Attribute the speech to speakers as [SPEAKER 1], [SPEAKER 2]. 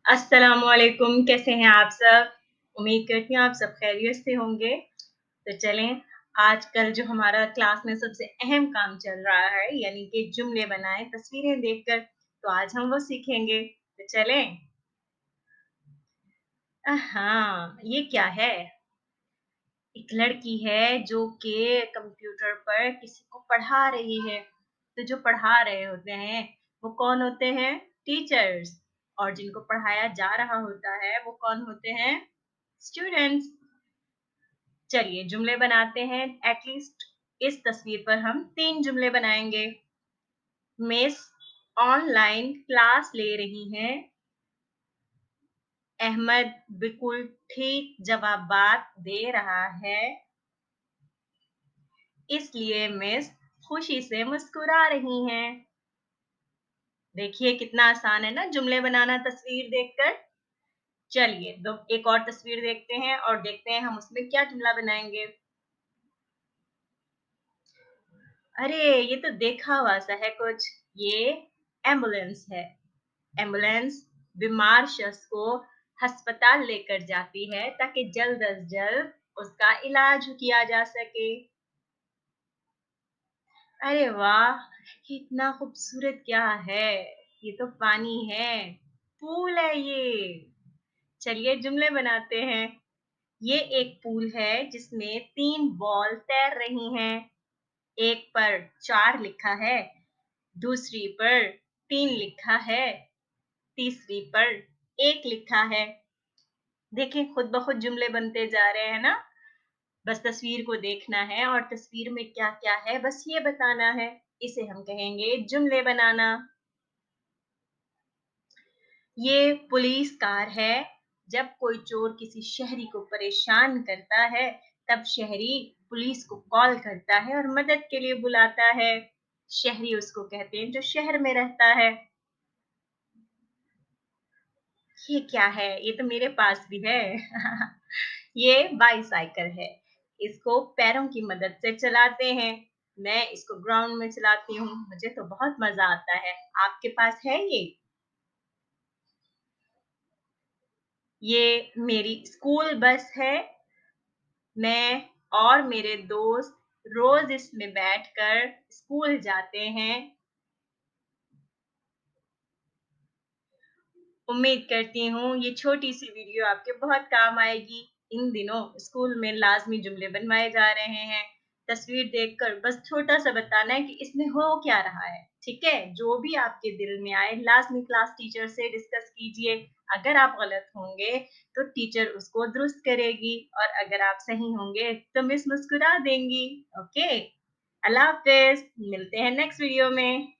[SPEAKER 1] अस्सलामुअलैकुम, कैसे हैं आप सब? उम्मीद करती हूँ आप सब खैरियत से होंगे। तो चलें, आजकल जो हमारा क्लास में सबसे अहम काम चल रहा है, यानी कि जुमले बनाएँ तस्वीरें देखकर, तो आज हम वो सीखेंगे। तो चलें? हाँ, ये क्या है? एक लड़की है जो कि कंप्यूटर पर किसी को पढ़ा रही है। तो जो पढ़ा रहे होते हैं, वो कौन होते हैं? टीचर्स। और जिनको पढ़ाया जा रहा होता है, वो कौन होते हैं? स्टूडेंट्स। चलिए जुमले बनाते हैं। एटलीस्ट इस तस्वीर पर हम 3 जुमले बनाएँगे। मिस ऑनलाइन क्लास ले रही हैं। अहमद बिल्कुल ठीक जवाबात दे रहा है। इसलिए मिस खुशी से मुस्कुरा रही हैं। देखिए कितना आसान है ना जुमले बनाना तस्वीर देखकर। चलिए दो एक और तस्वीर देखते हैं और देखते हैं हम उसमें क्या जुमला बनाएँगे। अरे! ये तो देखा हुआ सा है कुछ। ये एम्बुलेंस है। एम्बुलेंस बीमार शख्स को अस्पताल लेकर जाती है ताकि जल्द अज जल्द उसका इलाज किया जा सके। अरे वाह! कितना खूबसूरत क्या है? ये तो पानी है, पूल है ये। चलिए जुमले बनाते हैं। ये एक पूल है जिसमें 3 बॉल तैर रही हैं। एक पर 4 लिखा है, दूसरी पर 3 लिखा है, तीसरी पर 1 लिखा है। देखें खुद ब खुद जुमले बनते जा रहे हैं ना? बस तस्वीर को देखना है और तस्वीर में क्या-क्या है बस ये बताना है। इसे हम कहेंगे जुमले बनाना। ये पुलिस कार है। जब कोई चोर किसी शहरी को परेशान करता है, तब शहरी पुलिस को कॉल करता है और मदद के लिए बुलाता है। शहरी उसको कहते हैं जो शहर में रहता है। ये क्या है? ये तो मेरे पास भी है। ये बाईसाइकिल है। इसको पैरों की मदद से चलाते हैं। मैं इसको ग्राउंड में चलाती हूँ। मुझे तो बहुत मज़ा आता है। आपके पास है ये? ये मेरी स्कूल बस है। मैं और मेरे दोस्त रोज़ इसमें बैठकर स्कूल जाते हैं। उम्मीद करती हूँ ये छोटी-सी वीडियो आपके बहुत काम आएगी। इन दिनों स्कूल में लाज़मी जुमले बनवाए जा रहे हैं। तस्वीर देखकर बस छोटा-सा बताना है कि इसमें हो क्या रहा है, ठीक है? जो भी आपके दिल में आए लाज़मी क्लास टीचर से डिस्कस कीजिए। अगर आप गलत होंगे तो टीचर उसको दुरुस्त करेगी और अगर आप सही होंगे तो मिस मुस्कुरा देंगी। ओके? अल्लाह हाफ़िज़। मिलते हैं नेक्स्ट वीडियो में।